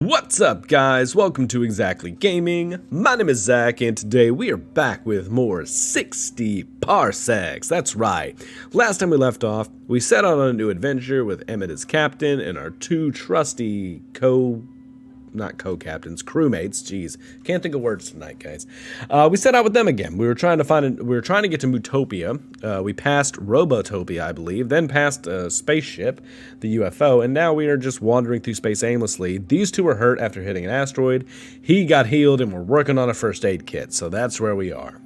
What's up, guys? Welcome to ExZacklyGaming. My name is Zach, and today we are back with more 60 Parsecs. That's right. Last time we left off, we set out on a new adventure with Emmett as captain and our two trusty crewmates. Jeez, can't think of words tonight, guys. We set out with them again. We were trying to get to Mutopia. We passed Robotopia, I believe, then passed a spaceship, the UFO, and now we are just wandering through space aimlessly. These two were hurt after hitting an asteroid. He got healed, and we're working on a first aid kit, so that's where we are.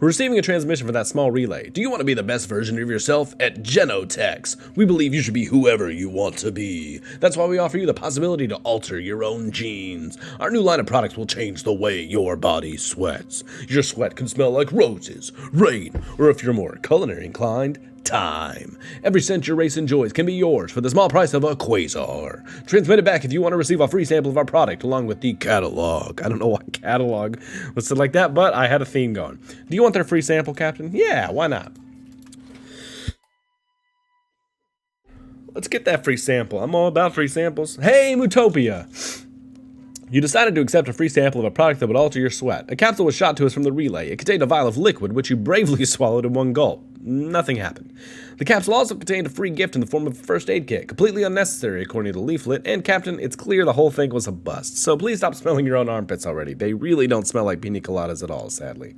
We're receiving a transmission for that small relay. Do you want to be the best version of yourself? At Genotex, we believe you should be whoever you want to be. That's why we offer you the possibility to alter your own genes. Our new line of products will change the way your body sweats. Your sweat can smell like roses, rain, or if you're more culinary inclined, time. Every cent your race enjoys can be yours for the small price of a quasar. Transmit it back if you want to receive a free sample of our product along with the catalog. I don't know why catalog was said like that, but I had a theme going. Do you want their free sample, Captain? Yeah, why not? Let's get that free sample. I'm all about free samples. Hey, Mutopia! You decided to accept a free sample of a product that would alter your sweat. A capsule was shot to us from the relay. It contained a vial of liquid, which you bravely swallowed in one gulp. Nothing happened. The capsule also contained a free gift in the form of a first aid kit, completely unnecessary according to the leaflet, and Captain, it's clear the whole thing was a bust, so please stop smelling your own armpits already. They really don't smell like pina coladas at all, sadly.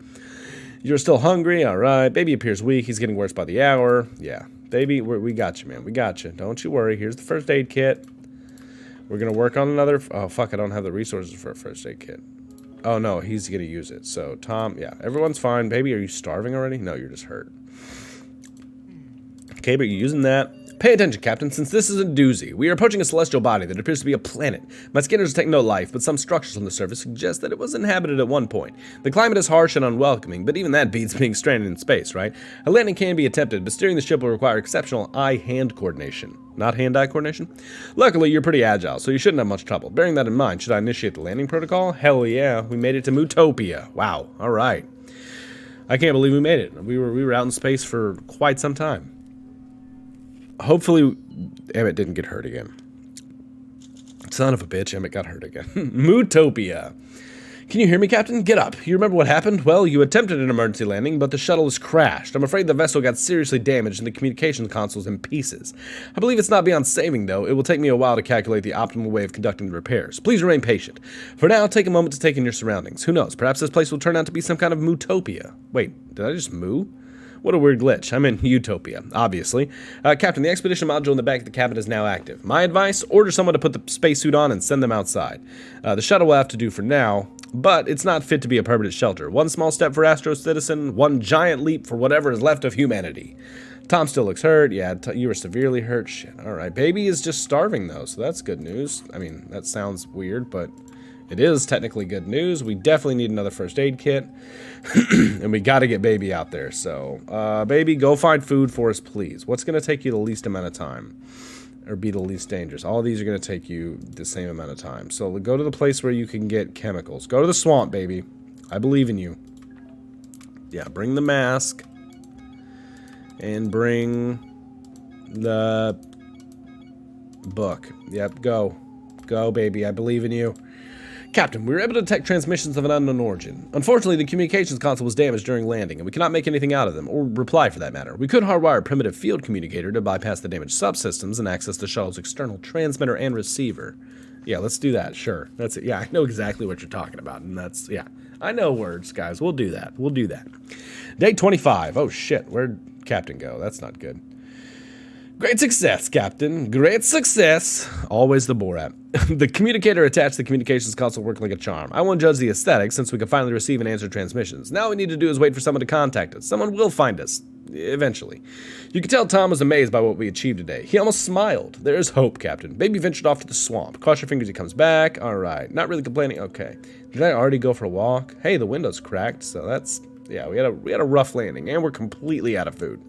You're still hungry? Alright. Baby appears weak. He's getting worse by the hour. Yeah. Baby, we got you, man. We got you. Don't you worry. Here's the first aid kit. We're going to work on another... Oh, fuck, I don't have the resources for a first aid kit. Oh, no, he's going to use it. So, Tom, yeah, everyone's fine. Baby, are you starving already? No, you're just hurt. Okay, but you're using that. Pay attention, Captain, since this is a doozy. We are approaching a celestial body that appears to be a planet. My scanners detect no life, but some structures on the surface suggest that it was inhabited at one point. The climate is harsh and unwelcoming, but even that beats being stranded in space, right? A landing can be attempted, but steering the ship will require exceptional eye-hand coordination. Not hand-eye coordination? Luckily, you're pretty agile, so you shouldn't have much trouble. Bearing that in mind, should I initiate the landing protocol? Hell yeah, we made it to Mutopia. Wow, alright. I can't believe we made it. We were out in space for quite some time. Hopefully, Emmett didn't get hurt again. Son of a bitch, Emmett got hurt again. Mutopia. Can you hear me, Captain? Get up. You remember what happened? Well, you attempted an emergency landing, but the shuttle has crashed. I'm afraid the vessel got seriously damaged and the communications console's in pieces. I believe it's not beyond saving, though. It will take me a while to calculate the optimal way of conducting the repairs. Please remain patient. For now, take a moment to take in your surroundings. Who knows? Perhaps this place will turn out to be some kind of Mutopia. Wait, did I just moo? What a weird glitch. I'm in Utopia, obviously. Captain, the expedition module in the back of the cabin is now active. My advice, order someone to put the spacesuit on and send them outside. The shuttle will have to do for now, but it's not fit to be a permanent shelter. One small step for Astro Citizen, one giant leap for whatever is left of humanity. Tom still looks hurt. Yeah, you were severely hurt. Shit. Alright, baby is just starving, though, so that's good news. I mean, that sounds weird, but it is technically good news. We definitely need another first aid kit. And we got to get baby out there. So, baby, go find food for us, please. What's going to take you the least amount of time? Or be the least dangerous? All these are going to take you the same amount of time. So, go to the place where you can get chemicals. Go to the swamp, baby. I believe in you. Yeah, bring the mask. And bring the book. Yep, go. Go, baby. I believe in you. Captain, we were able to detect transmissions of an unknown origin. Unfortunately, the communications console was damaged during landing, and we cannot make anything out of them, or reply for that matter. We could hardwire a primitive field communicator to bypass the damaged subsystems and access the shuttle's external transmitter and receiver. Yeah, let's do that, sure. That's it. Yeah, I know exactly what you're talking about, and that's, yeah. I know words, guys. We'll do that. We'll do that. Day 25. Oh, shit. Where'd Captain go? That's not good. Great success, Captain. Great success. Always the Borat. The communicator attached to the communications console worked like a charm. I won't judge the aesthetics since we can finally receive and answer transmissions. Now what we need to do is wait for someone to contact us. Someone will find us. Eventually. You can tell Tom was amazed by what we achieved today. He almost smiled. There's hope, Captain. Baby ventured off to the swamp. Cross your fingers he comes back. Alright. Not really complaining. Okay. Did I already go for a walk? Hey, the window's cracked, so that's... Yeah, we had a rough landing, and we're completely out of food.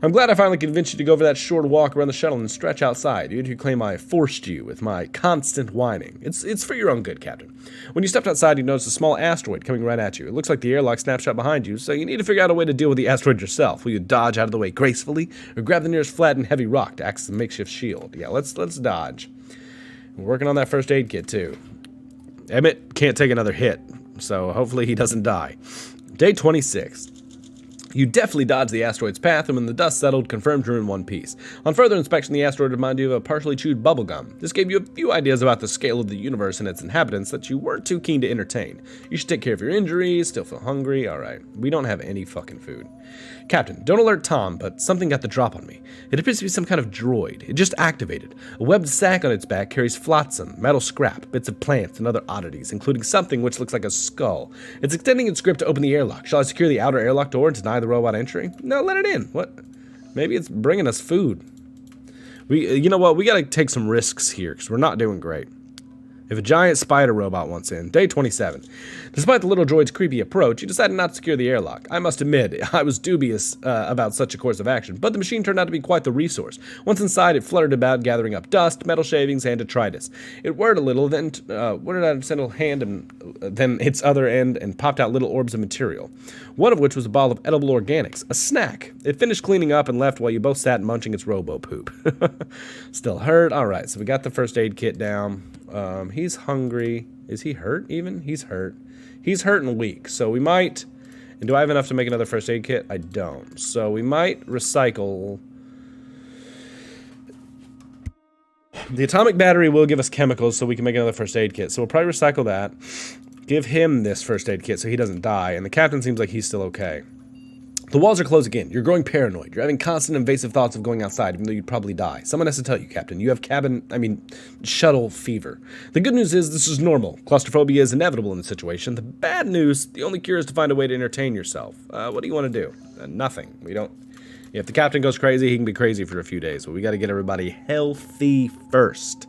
I'm glad I finally convinced you to go for that short walk around the shuttle and stretch outside. You claim I forced you with my constant whining. It's for your own good, Captain. When you stepped outside, you noticed a small asteroid coming right at you. It looks like the airlock snapshot behind you, so you need to figure out a way to deal with the asteroid yourself. Will you dodge out of the way gracefully, or grab the nearest flat and heavy rock to act as a makeshift shield? Yeah, let's dodge. We're working on that first aid kit, too. Emmett can't take another hit, so hopefully he doesn't die. Day 26. You definitely dodged the asteroid's path, and when the dust settled, confirmed you're in one piece. On further inspection, the asteroid reminded you of a partially chewed bubblegum. This gave you a few ideas about the scale of the universe and its inhabitants that you weren't too keen to entertain. You should take care of your injuries, still feel hungry. Alright, we don't have any fucking food. Captain, don't alert Tom, but something got the drop on me. It appears to be some kind of droid. It just activated. A webbed sack on its back carries flotsam, metal scrap, bits of plants, and other oddities, including something which looks like a skull. It's extending its grip to open the airlock. Shall I secure the outer airlock door and deny the robot entry? No, let it in. What? Maybe it's bringing us food. You know what? We gotta take some risks here, because we're not doing great. If a giant spider robot wants in. Day 27. Despite the little droid's creepy approach, you decided not to secure the airlock. I must admit, I was dubious about such a course of action, but the machine turned out to be quite the resource. Once inside, it fluttered about, gathering up dust, metal shavings, and detritus. It whirred a little, then whirred out its little hand and then its other end, and popped out little orbs of material. One of which was a ball of edible organics, a snack. It finished cleaning up and left while you both sat munching its robo-poop. Still hurt? Alright, so we got the first aid kit down. He's hungry. Is he hurt even? He's hurt. He's hurt and weak, so we might... And do I have enough to make another first aid kit? I don't. So we might recycle... The atomic battery will give us chemicals so we can make another first aid kit. So we'll probably recycle that. Give him this first aid kit so he doesn't die. And the captain seems like he's still okay. The walls are closed again. You're growing paranoid. You're having constant invasive thoughts of going outside, even though you'd probably die. Someone has to tell you, Captain. You have shuttle fever. The good news is this is normal. Claustrophobia is inevitable in this situation. The bad news, the only cure is to find a way to entertain yourself. What do you want to do? Nothing. We don't... If the captain goes crazy, he can be crazy for a few days, but we got to get everybody healthy first.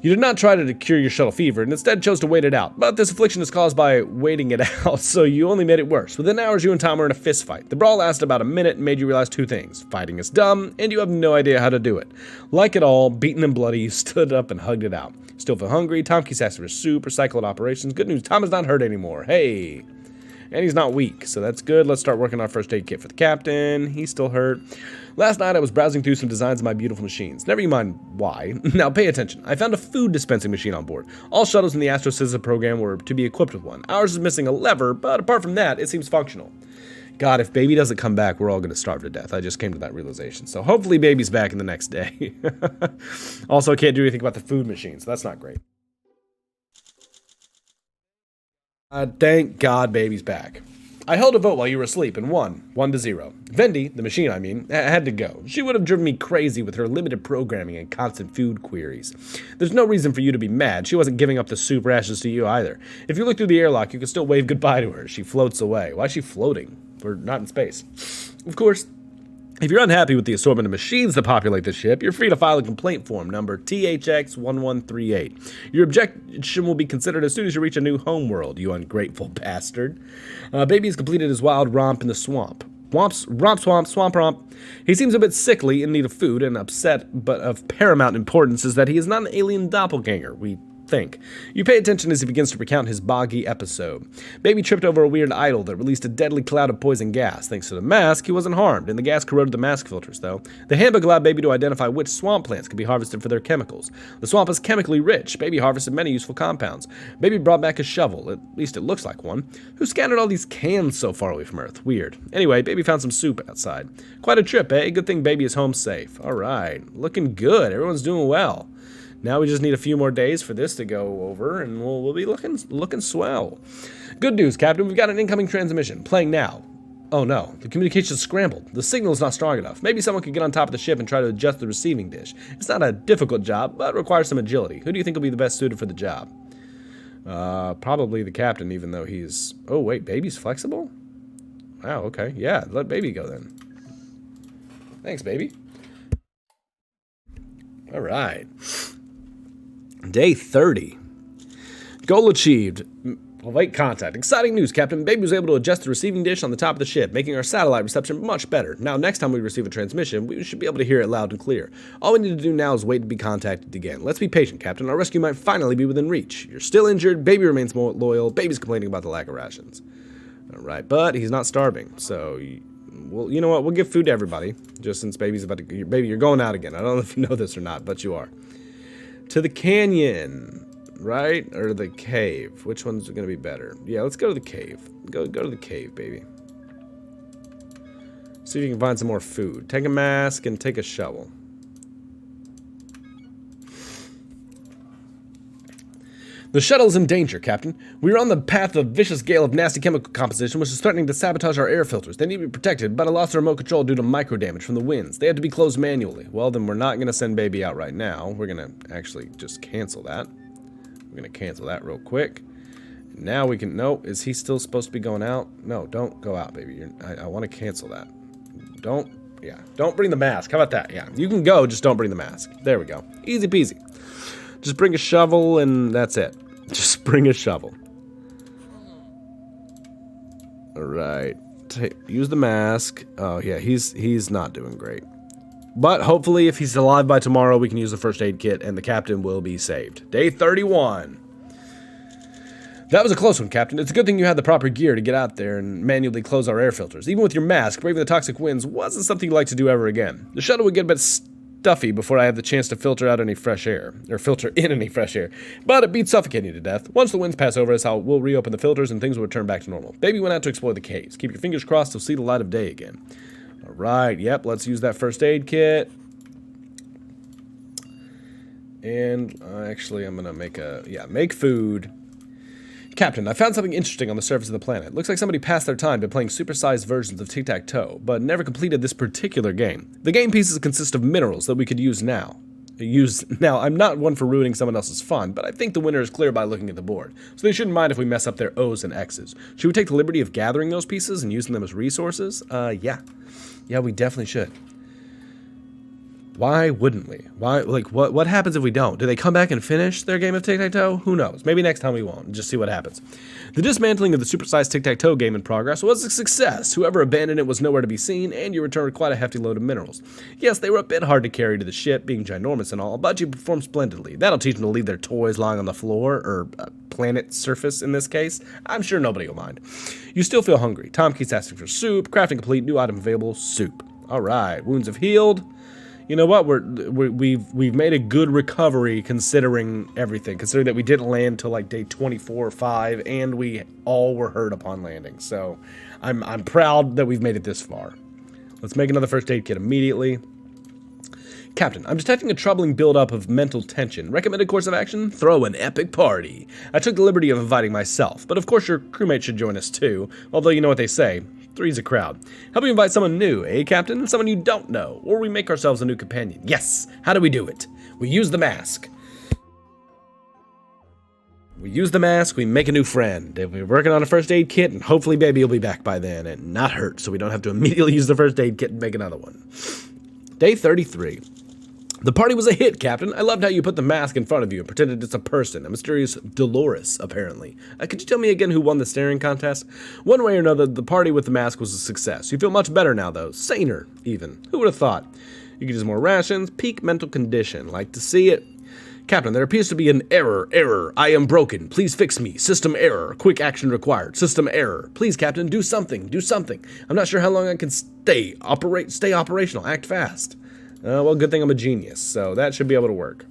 You did not try to cure your shuttle fever, and instead chose to wait it out. But this affliction is caused by waiting it out, so you only made it worse. Within hours, you and Tom were in a fist fight. The brawl lasted about a minute and made you realize two things. Fighting is dumb, and you have no idea how to do it. Like it all, beaten and bloody, you stood up and hugged it out. Still feel hungry? Tom keeps asking for soup or cyclone operations. Good news, Tom is not hurt anymore. Hey! And he's not weak, so that's good. Let's start working on our first aid kit for the captain. He's still hurt. Last night I was browsing through some designs of my beautiful machines. Never you mind why. Now pay attention. I found a food dispensing machine on board. All shuttles in the Astrocytica program were to be equipped with one. Ours is missing a lever, but apart from that, it seems functional. God, if Baby doesn't come back, we're all going to starve to death. I just came to that realization. So hopefully Baby's back in the next day. Also, I can't do anything about the food machine, so that's not great. Thank God Baby's back. I held a vote while you were asleep and won, 1-0. Vendi, the machine I mean, had to go. She would have driven me crazy with her limited programming and constant food queries. There's no reason for you to be mad. She wasn't giving up the soup rations to you either. If you look through the airlock, you can still wave goodbye to her. She floats away. Why is she floating? We're not in space. Of course, if you're unhappy with the assortment of machines that populate the ship, you're free to file a complaint form, number THX1138. Your objection will be considered as soon as you reach a new homeworld, you ungrateful bastard. Baby has completed his wild romp in the swamp. Swamp. He seems a bit sickly, in need of food, and upset, but of paramount importance is that he is not an alien doppelganger, we think. You pay attention as he begins to recount his boggy episode. Baby tripped over a weird idol that released a deadly cloud of poison gas. Thanks to the mask, he wasn't harmed, and the gas corroded the mask filters, though. The handbook allowed Baby to identify which swamp plants could be harvested for their chemicals. The swamp is chemically rich. Baby harvested many useful compounds. Baby brought back a shovel, at least it looks like one. Who scattered all these cans so far away from Earth? Weird. Anyway, Baby found some soup outside. Quite a trip, eh? Good thing Baby is home safe. Alright, looking good. Everyone's doing well. Now we just need a few more days for this to go over, and we'll be looking swell. Good news, Captain. We've got an incoming transmission. Playing now. Oh no, the communication's scrambled. The signal's not strong enough. Maybe someone could get on top of the ship and try to adjust the receiving dish. It's not a difficult job, but requires some agility. Who do you think will be the best suited for the job? Probably the captain, even though he's... Oh wait, Baby's flexible? Wow, okay. Yeah, let Baby go then. Thanks, Baby. Alright. Day 30. Goal achieved. Await contact. Exciting news, Captain. Baby was able to adjust the receiving dish on the top of the ship, making our satellite reception much better. Now, next time we receive a transmission, we should be able to hear it loud and clear. All we need to do now is wait to be contacted again. Let's be patient, Captain. Our rescue might finally be within reach. You're still injured. Baby remains more loyal. Baby's complaining about the lack of rations. Alright, but he's not starving, so... Well, you know what? We'll give food to everybody, just since Baby's about to... Baby, you're going out again. I don't know if you know this or not, but you are. to the canyon, right? Or the cave. Which one's going to be better? Yeah, let's go to the cave. Go to the cave, baby. See if you can find some more food. Take a mask and take a shovel. The shuttle's in danger, Captain. We are on the path of a vicious gale of nasty chemical composition which is threatening to sabotage our air filters. They need to be protected, but I lost their remote control due to micro damage from the winds. They had to be closed manually. Well, then we're not going to send baby out right now. We're going to actually just cancel that. We're going to cancel that real quick. Now we can... No, is he still supposed to be going out? No, don't go out, baby. I want to cancel that. Don't bring the mask. How about that? Yeah, you can go, just don't bring the mask. There we go. Easy peasy. Just bring a shovel and that's it. Just bring a shovel. Alright. Use the mask. Oh, yeah, he's not doing great. But hopefully, if he's alive by tomorrow, we can use the first aid kit and the captain will be saved. Day 31. That was a close one, Captain. It's a good thing you had the proper gear to get out there and manually close our air filters. Even with your mask, braving the toxic winds wasn't something you'd like to do ever again. The shuttle would get a bit stuffy before I had the chance to filter out any fresh air, or filter in any fresh air, but it beats suffocating to death. Once the winds pass over us, we'll reopen the filters and things will return back to normal. Baby went out to explore the caves. Keep your fingers crossed to see the light of day again. Alright, yep, let's use that first aid kit. And actually I'm gonna make food. Captain, I found something interesting on the surface of the planet. Looks like somebody passed their time by playing supersized versions of tic-tac-toe, but never completed this particular game. The game pieces consist of minerals that we could use now. I'm not one for ruining someone else's fun, but I think the winner is clear by looking at the board, so they shouldn't mind if we mess up their O's and X's. Should we take the liberty of gathering those pieces and using them as resources? Yeah. Yeah, we definitely should. Why wouldn't we? Why? Like, what happens if we don't? Do they come back and finish their game of tic-tac-toe? Who knows? Maybe next time we won't. Just see what happens. The dismantling of the supersized tic-tac-toe game in progress was a success. Whoever abandoned it was nowhere to be seen, and you returned quite a hefty load of minerals. Yes, they were a bit hard to carry to the ship, being ginormous and all, but you performed splendidly. That'll teach them to leave their toys lying on the floor, or planet surface in this case. I'm sure nobody will mind. You still feel hungry. Tom keeps asking for soup. Crafting complete. New item available. Soup. All right. Wounds have healed. You know what? We've made a good recovery considering everything. Considering that we didn't land till like day 24 or 5, and we all were hurt upon landing. So I'm proud that we've made it this far. Let's make another first aid kit immediately. Captain, I'm detecting a troubling buildup of mental tension. Recommended course of action? Throw an epic party. I took the liberty of inviting myself, but of course your crewmate should join us too. Although you know what they say. Three's a crowd. How about we invite someone new, eh, Captain? Someone you don't know. Or we make ourselves a new companion. Yes! How do we do it? We use the mask. We use the mask, we make a new friend. We're working on a first aid kit, and hopefully baby will be back by then and not hurt, so we don't have to immediately use the first aid kit and make another one. Day 33. The party was a hit, Captain. I loved how you put the mask in front of you and pretended it's a person, a mysterious Dolores, apparently. Could you tell me again who won the staring contest? One way or another, the party with the mask was a success. You feel much better now, though. Saner, even. Who would have thought? You could use more rations. Peak mental condition. Like to see it. Captain, there appears to be an error. Error. I am broken. Please fix me. System error. Quick action required. System error. Please, Captain, do something. Do something. I'm not sure how long I can stay operational. Act fast. Well, good thing I'm a genius, so that should be able to work.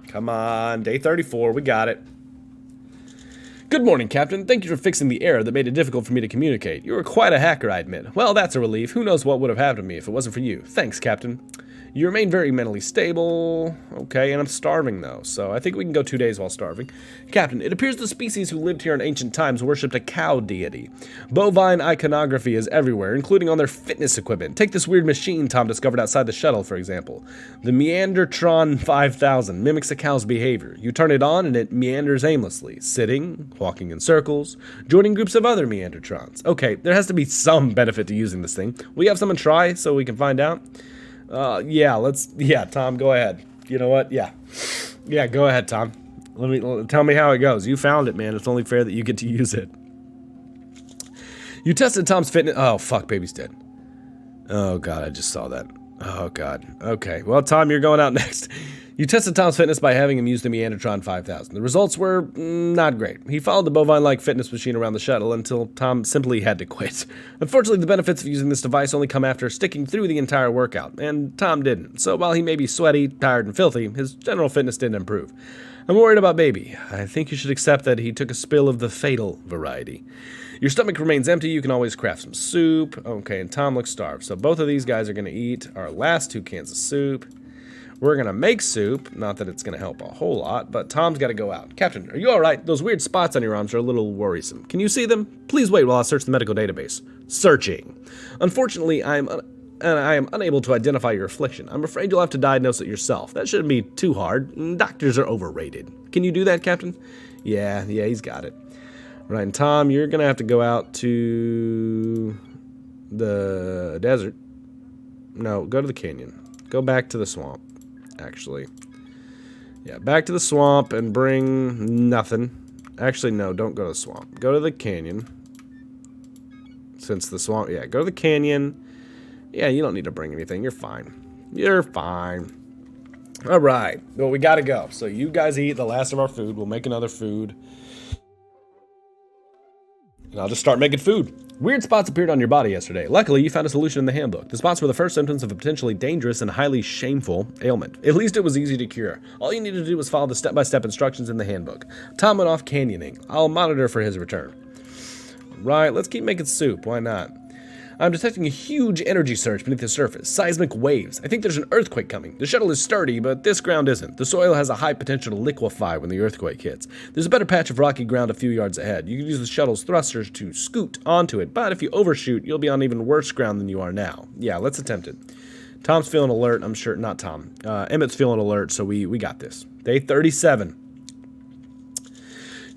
Come on, day 34, we got it. Good morning, Captain. Thank you for fixing the error that made it difficult for me to communicate. You were quite a hacker, I admit. Well, that's a relief. Who knows what would have happened to me if it wasn't for you. Thanks, Captain. You remain very mentally stable. Okay, and I'm starving, though, so I think we can go 2 days while starving. Captain, it appears the species who lived here in ancient times worshipped a cow deity. Bovine iconography is everywhere, including on their fitness equipment. Take this weird machine Tom discovered outside the shuttle, for example. The Meandertron 5000 mimics a cow's behavior. You turn it on and it meanders aimlessly, sitting, walking in circles, joining groups of other Meandertrons. Okay, there has to be some benefit to using this thing. Will you have someone try so we can find out? Yeah, Tom, go ahead. You know what? Yeah, go ahead, Tom. Tell me how it goes. You found it, man. It's only fair that you get to use it. You tested Tom's fitness. Oh, fuck, baby's dead. Oh, God, I just saw that. Oh, God. Okay. Well, Tom, you're going out next. You tested Tom's fitness by having him use the Meandertron 5000. The results were not great. He followed the bovine-like fitness machine around the shuttle until Tom simply had to quit. Unfortunately, the benefits of using this device only come after sticking through the entire workout, and Tom didn't. So while he may be sweaty, tired, and filthy, his general fitness didn't improve. I'm worried about Baby. I think you should accept that he took a spill of the fatal variety. Your stomach remains empty. You can always craft some soup. Okay, and Tom looks starved. So both of these guys are going to eat our last 2 cans of soup. We're going to make soup. Not that it's going to help a whole lot, but Tom's got to go out. Captain, are you all right? Those weird spots on your arms are a little worrisome. Can you see them? Please wait while I search the medical database. Searching. Unfortunately, I am unable to identify your affliction. I'm afraid you'll have to diagnose it yourself. That shouldn't be too hard. Doctors are overrated. Can you do that, Captain? Yeah, he's got it. Right, and Tom, you're going to have to go out to the desert. No, go to the canyon. Go back to the swamp, actually. Yeah, back to the swamp and bring nothing. Actually, no, don't go to the swamp. Go to the canyon. Since the swamp, yeah, go to the canyon. Yeah, you don't need to bring anything. You're fine. You're fine. All right. Well, we got to go. So you guys eat the last of our food. We'll make another food. And I'll just start making food. Weird spots appeared on your body yesterday. Luckily, you found a solution in the handbook. The spots were the first symptoms of a potentially dangerous and highly shameful ailment. At least it was easy to cure. All you needed to do was follow the step-by-step instructions in the handbook. Tom went off canyoning. I'll monitor for his return. Right, let's keep making soup. Why not? I'm detecting a huge energy surge beneath the surface. Seismic waves. I think there's an earthquake coming. The shuttle is sturdy, but this ground isn't. The soil has a high potential to liquefy when the earthquake hits. There's a better patch of rocky ground a few yards ahead. You can use the shuttle's thrusters to scoot onto it, but if you overshoot, you'll be on even worse ground than you are now. Yeah, let's attempt it. Tom's feeling alert, I'm sure. Not Tom. Emmett's feeling alert, so we got this. Day 37.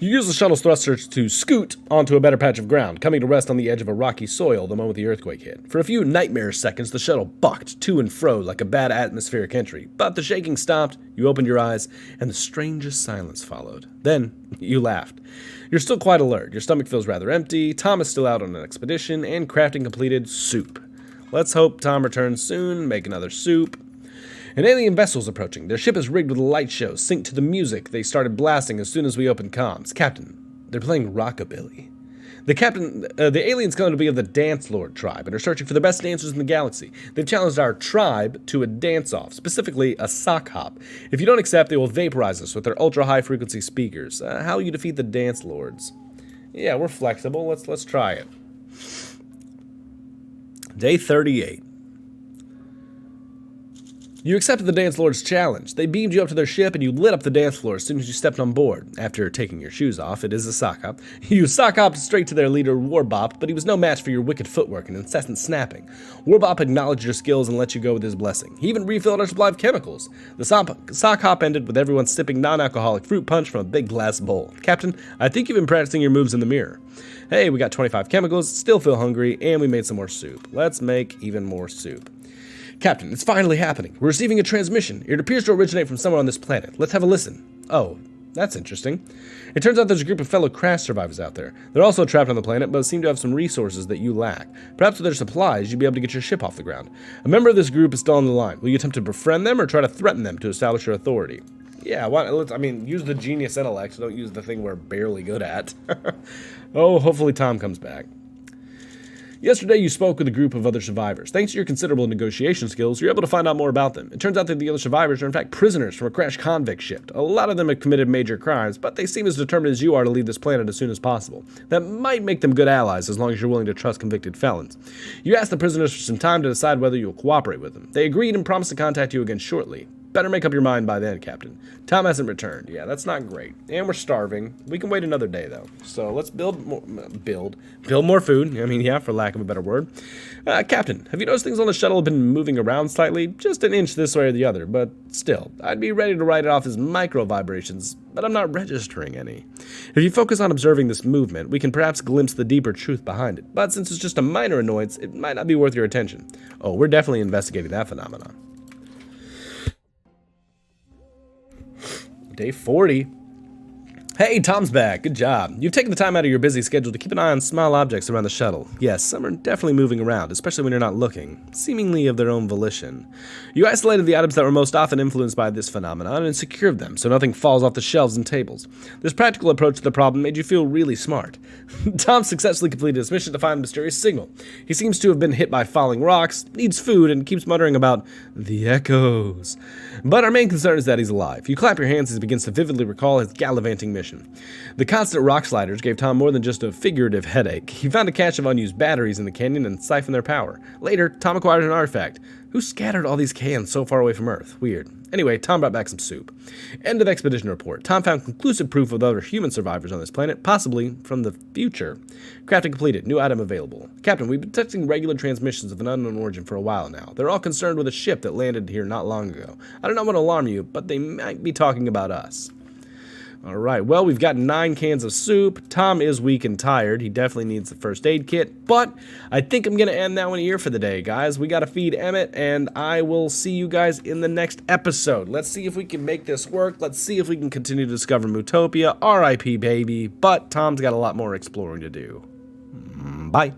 You use the shuttle's thrusters to scoot onto a better patch of ground, coming to rest on the edge of a rocky soil the moment the earthquake hit. For a few nightmare seconds, the shuttle bucked to and fro like a bad atmospheric entry, but the shaking stopped, you opened your eyes, and the strangest silence followed. Then, you laughed. You're still quite alert, your stomach feels rather empty, Tom is still out on an expedition, and crafting completed soup. Let's hope Tom returns soon, make another soup. An alien vessel's approaching. Their ship is rigged with a light show, synced to the music they started blasting as soon as we opened comms. Captain, they're playing rockabilly. The aliens claim to be of the Dance Lord tribe and are searching for the best dancers in the galaxy. They've challenged our tribe to a dance-off, specifically a sock hop. If you don't accept, they will vaporize us with their ultra-high-frequency speakers. How will you defeat the Dance Lords? Yeah, we're flexible. Let's try it. Day 38. You accepted the Dance Lord's challenge. They beamed you up to their ship and you lit up the dance floor as soon as you stepped on board. After taking your shoes off, it is a sock hop. You sock hopped straight to their leader, Warbop, but he was no match for your wicked footwork and incessant snapping. Warbop acknowledged your skills and let you go with his blessing. He even refilled our supply of chemicals. The sock hop ended with everyone sipping non-alcoholic fruit punch from a big glass bowl. Captain, I think you've been practicing your moves in the mirror. Hey, we got 25 chemicals, still feel hungry, and we made some more soup. Let's make even more soup. Captain, it's finally happening. We're receiving a transmission. It appears to originate from somewhere on this planet. Let's have a listen. Oh, that's interesting. It turns out there's a group of fellow crash survivors out there. They're also trapped on the planet, but seem to have some resources that you lack. Perhaps with their supplies, you'd be able to get your ship off the ground. A member of this group is still on the line. Will you attempt to befriend them or try to threaten them to establish your authority? Yeah, use the genius intellect. Don't use the thing we're barely good at. Oh, hopefully Tom comes back. Yesterday, you spoke with a group of other survivors. Thanks to your considerable negotiation skills, you're able to find out more about them. It turns out that the other survivors are in fact prisoners from a crashed convict ship. A lot of them have committed major crimes, but they seem as determined as you are to leave this planet as soon as possible. That might make them good allies as long as you're willing to trust convicted felons. You asked the prisoners for some time to decide whether you'll cooperate with them. They agreed and promised to contact you again shortly. Better make up your mind by then, Captain. Tom hasn't returned. Yeah, that's not great. And we're starving. We can wait another day, though. So let's build more food. I mean, yeah, for lack of a better word. Captain, have you noticed things on the shuttle have been moving around slightly? Just an inch this way or the other, but still. I'd be ready to write it off as micro vibrations, but I'm not registering any. If you focus on observing this movement, we can perhaps glimpse the deeper truth behind it. But since it's just a minor annoyance, it might not be worth your attention. Oh, we're definitely investigating that phenomenon. Day 40. Hey, Tom's back. Good job. You've taken the time out of your busy schedule to keep an eye on small objects around the shuttle. Yes, some are definitely moving around, especially when you're not looking, seemingly of their own volition. You isolated the items that were most often influenced by this phenomenon and secured them so nothing falls off the shelves and tables. This practical approach to the problem made you feel really smart. Tom successfully completed his mission to find the mysterious signal. He seems to have been hit by falling rocks, needs food, and keeps muttering about the echoes. But our main concern is that he's alive. You clap your hands as he begins to vividly recall his gallivanting mission. The constant rock sliders gave Tom more than just a figurative headache. He found a cache of unused batteries in the canyon and siphoned their power. Later, Tom acquired an artifact. Who scattered all these cans so far away from Earth? Weird. Anyway, Tom brought back some soup. End of expedition report. Tom found conclusive proof of other human survivors on this planet, possibly from the future. Crafting completed. New item available. Captain, we've been detecting regular transmissions of an unknown origin for a while now. They're all concerned with a ship that landed here not long ago. I don't know what to alarm you, but they might be talking about us. Alright, well, we've got 9 cans of soup. Tom is weak and tired. He definitely needs the first aid kit. But I think I'm going to end that one here for the day, guys. We got to feed Emmett, and I will see you guys in the next episode. Let's see if we can make this work. Let's see if we can continue to discover Mootopia. R.I.P. baby. But Tom's got a lot more exploring to do. Bye.